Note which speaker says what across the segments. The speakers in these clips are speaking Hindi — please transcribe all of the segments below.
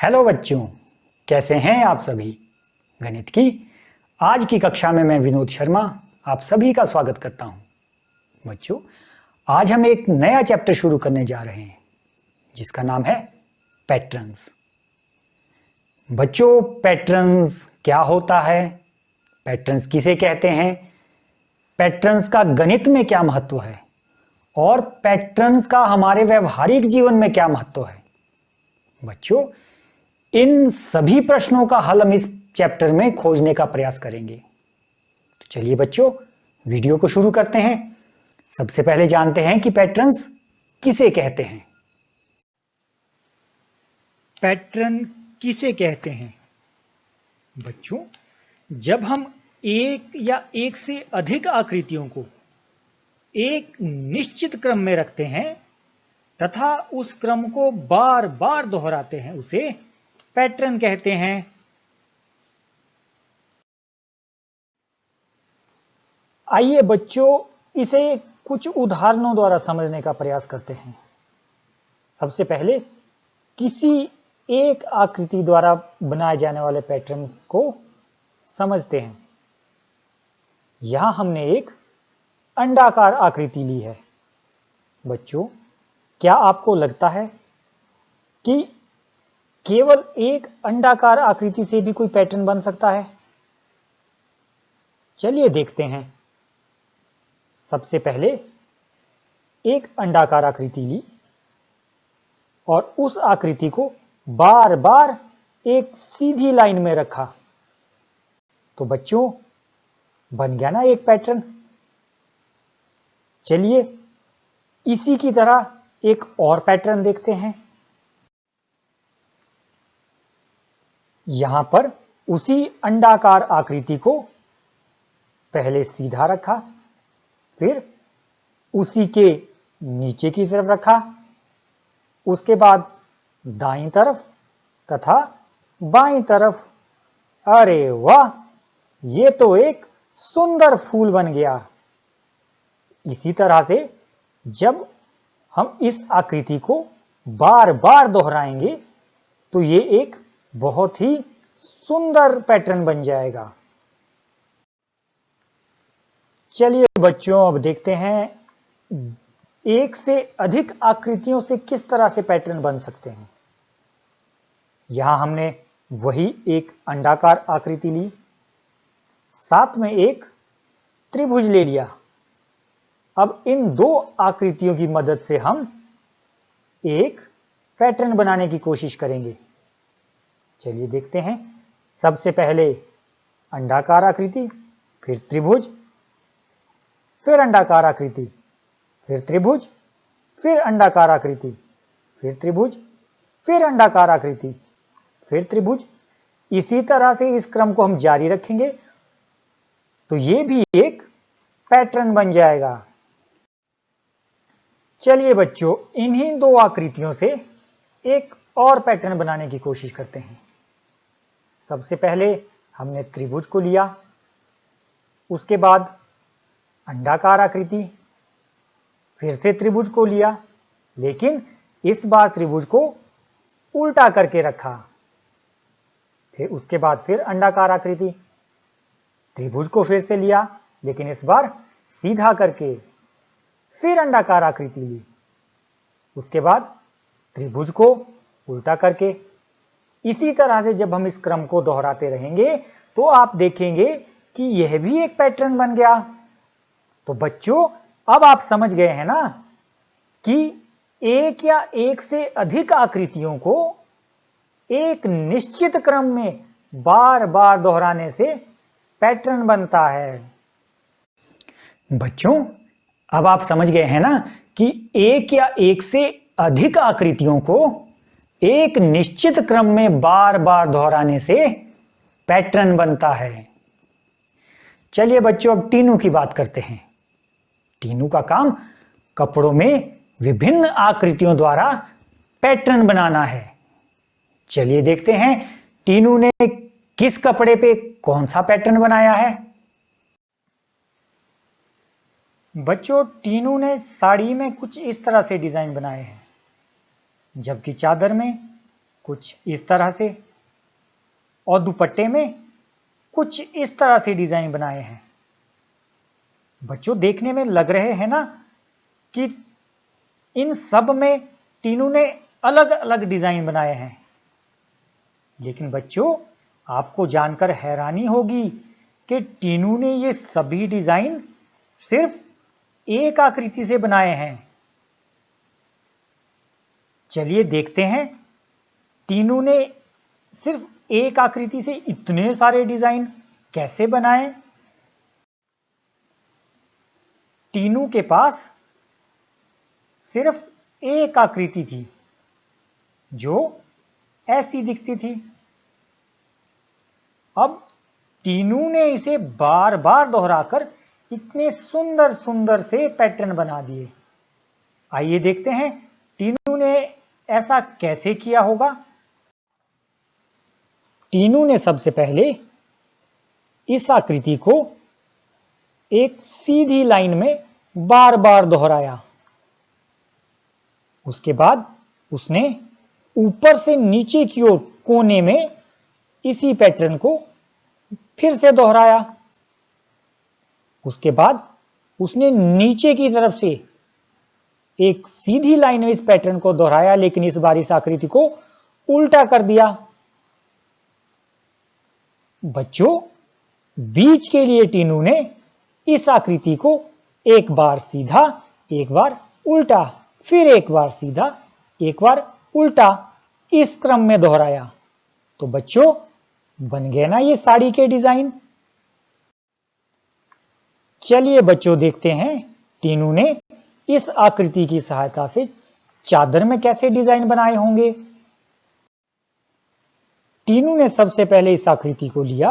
Speaker 1: हेलो बच्चों, कैसे हैं आप सभी। गणित की आज की कक्षा में मैं विनोद शर्मा आप सभी का स्वागत करता हूं। बच्चों, आज हम एक नया चैप्टर शुरू करने जा रहे हैं जिसका नाम है पैटर्न्स। बच्चों, पैटर्न्स क्या होता है, पैटर्न्स किसे कहते हैं, पैटर्न्स का गणित में क्या महत्व है और पैटर्न्स का हमारे व्यवहारिक जीवन में क्या महत्व है। बच्चों, इन सभी प्रश्नों का हल हम इस चैप्टर में खोजने का प्रयास करेंगे। तो चलिए बच्चों, वीडियो को शुरू करते हैं। सबसे पहले जानते हैं कि पैटर्न्स किसे कहते हैं। पैटर्न किसे कहते हैं? बच्चों, जब हम एक या एक से अधिक आकृतियों को एक निश्चित क्रम में रखते हैं तथा उस क्रम को बार बार दोहराते हैं, उसे पैटर्न कहते हैं। आइए बच्चों, इसे कुछ उदाहरणों द्वारा समझने का प्रयास करते हैं। सबसे पहले किसी एक आकृति द्वारा बनाए जाने वाले पैटर्न्स को समझते हैं। यहां हमने एक अंडाकार आकृति ली है। बच्चों, क्या आपको लगता है कि केवल एक अंडाकार आकृति से भी कोई पैटर्न बन सकता है? चलिए देखते हैं। सबसे पहले एक अंडाकार आकृति ली और उस आकृति को बार बार एक सीधी लाइन में रखा, तो बच्चों बन गया ना एक पैटर्न। चलिए इसी की तरह एक और पैटर्न देखते हैं। यहां पर उसी अंडाकार आकृति को पहले सीधा रखा, फिर उसी के नीचे की तरफ रखा, उसके बाद दाईं तरफ तथा बाईं तरफ। अरे वाह, ये तो एक सुंदर फूल बन गया। इसी तरह से जब हम इस आकृति को बार बार दोहराएंगे तो ये एक बहुत ही सुंदर पैटर्न बन जाएगा। चलिए बच्चों, अब देखते हैं एक से अधिक आकृतियों से किस तरह से पैटर्न बन सकते हैं। यहां हमने वही एक अंडाकार आकृति ली, साथ में एक त्रिभुज ले लिया। अब इन दो आकृतियों की मदद से हम एक पैटर्न बनाने की कोशिश करेंगे। चलिए देखते हैं। सबसे पहले अंडाकार आकृति, फिर त्रिभुज, फिर अंडाकार आकृति, फिर त्रिभुज, फिर अंडाकार आकृति, फिर त्रिभुज, फिर अंडाकार आकृति, फिर त्रिभुज। इसी तरह से इस क्रम को हम जारी रखेंगे तो ये भी एक पैटर्न बन जाएगा। चलिए बच्चों, इन्हीं दो आकृतियों से एक और पैटर्न बनाने की कोशिश करते हैं। सबसे पहले हमने त्रिभुज को लिया, उसके बाद अंडाकार आकृति, फिर से त्रिभुज को लिया, लेकिन इस बार त्रिभुज को उल्टा करके रखा, फिर उसके बाद फिर अंडाकार आकृति, त्रिभुज को फिर से लिया लेकिन इस बार सीधा करके, फिर अंडाकार आकृति ली, उसके बाद त्रिभुज को उल्टा करके। इसी तरह से जब हम इस क्रम को दोहराते रहेंगे तो आप देखेंगे कि यह भी एक पैटर्न बन गया। तो बच्चों, अब आप समझ गए हैं ना कि एक या एक से अधिक आकृतियों को एक निश्चित क्रम में बार बार दोहराने से पैटर्न बनता है। बच्चों, अब आप समझ गए हैं ना कि एक या एक से अधिक आकृतियों को एक निश्चित क्रम में बार बार दोहराने से पैटर्न बनता है। चलिए बच्चों, अब टीनू की बात करते हैं। टीनू का काम कपड़ों में विभिन्न आकृतियों द्वारा पैटर्न बनाना है। चलिए देखते हैं टीनू ने किस कपड़े पे कौन सा पैटर्न बनाया है। बच्चों, टीनू ने साड़ी में कुछ इस तरह से डिजाइन बनाए हैं, जबकि चादर में कुछ इस तरह से, और दुपट्टे में कुछ इस तरह से डिजाइन बनाए हैं। बच्चों, देखने में लग रहे हैं ना कि इन सब में टीनू ने अलग अलग डिजाइन बनाए हैं। लेकिन बच्चों, आपको जानकर हैरानी होगी कि टीनू ने ये सभी डिजाइन सिर्फ एक आकृति से बनाए हैं। चलिए देखते हैं टीनू ने सिर्फ एक आकृति से इतने सारे डिजाइन कैसे बनाए। टीनू के पास सिर्फ एक आकृति थी जो ऐसी दिखती थी। अब टीनू ने इसे बार बार दोहराकर इतने सुंदर सुंदर से पैटर्न बना दिए। आइए देखते हैं टीनू ने ऐसा कैसे किया होगा। टीनू ने सबसे पहले इस आकृति को एक सीधी लाइन में बार बार दोहराया। उसके बाद उसने ऊपर से नीचे की ओर कोने में इसी पैटर्न को फिर से दोहराया। उसके बाद उसने नीचे की तरफ से एक सीधी लाइन में इस पैटर्न को दोहराया, लेकिन इस बार इस आकृति को उल्टा कर दिया। बच्चों, बीच के लिए टीनू ने इस आकृति को एक बार सीधा, एक बार उल्टा, फिर एक बार सीधा, एक बार उल्टा, इस क्रम में दोहराया। तो बच्चों, बन गए ना ये साड़ी के डिजाइन। चलिए बच्चों, देखते हैं टीनू ने इस आकृति की सहायता से चादर में कैसे डिजाइन बनाए होंगे। टीनू ने सबसे पहले इस आकृति को लिया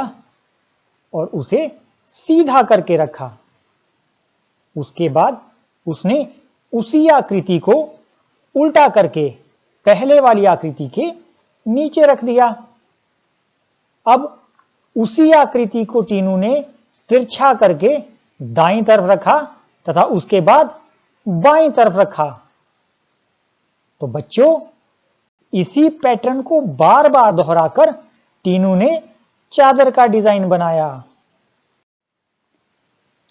Speaker 1: और उसे सीधा करके रखा। उसके बाद उसने उसी आकृति को उल्टा करके पहले वाली आकृति के नीचे रख दिया। अब उसी आकृति को टीनू ने तिरछा करके दाईं तरफ रखा तथा उसके बाद बाईं तरफ रखा। तो बच्चों, इसी पैटर्न को बार बार दोहराकर टीनू ने चादर का डिजाइन बनाया।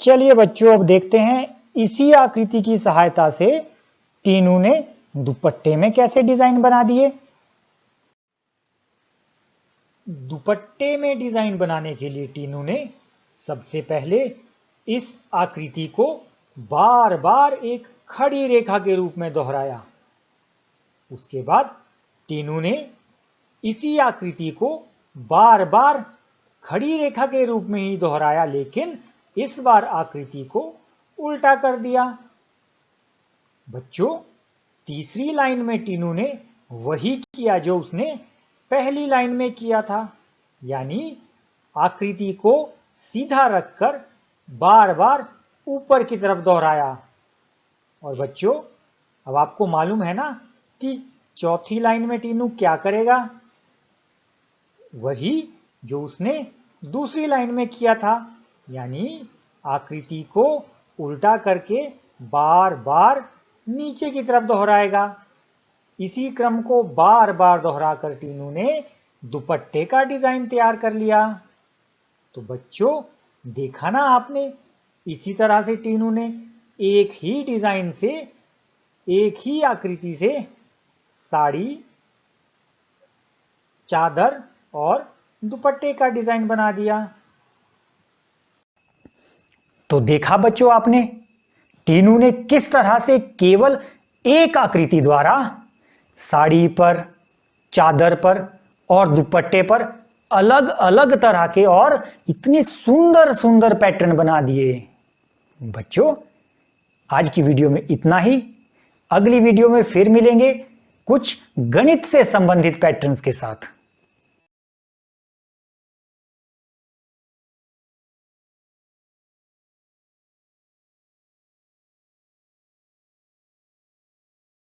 Speaker 1: चलिए बच्चों, अब देखते हैं इसी आकृति की सहायता से टीनू ने दुपट्टे में कैसे डिजाइन बना दिए। दुपट्टे में डिजाइन बनाने के लिए टीनू ने सबसे पहले इस आकृति को बार बार एक खड़ी रेखा के रूप में दोहराया। उसके बाद टीनू ने इसी आकृति को बार बार खड़ी रेखा के रूप में ही दोहराया, लेकिन इस बार आकृति को उल्टा कर दिया। बच्चों, तीसरी लाइन में टीनू ने वही किया जो उसने पहली लाइन में किया था, यानी आकृति को सीधा रखकर बार बार ऊपर की तरफ दोहराया। और बच्चों, अब आपको मालूम है ना कि चौथी लाइन में टीनू क्या करेगा? वही जो उसने दूसरी लाइन में किया था, यानी आकृति को उल्टा करके बार बार नीचे की तरफ दोहराएगा। इसी क्रम को बार बार दोहराकर टीनू ने दुपट्टे का डिजाइन तैयार कर लिया। तो बच्चों, देखा ना आपने, इसी तरह से टीनू ने एक ही डिजाइन से, एक ही आकृति से साड़ी, चादर और दुपट्टे का डिजाइन बना दिया। तो देखा बच्चों आपने, टीनू ने किस तरह से केवल एक आकृति द्वारा साड़ी पर, चादर पर और दुपट्टे पर अलग अलग तरह के और इतने सुंदर सुंदर पैटर्न बना दिए। बच्चों, आज की वीडियो में इतना ही। अगली वीडियो में फिर मिलेंगे कुछ गणित से संबंधित पैटर्न्स के साथ।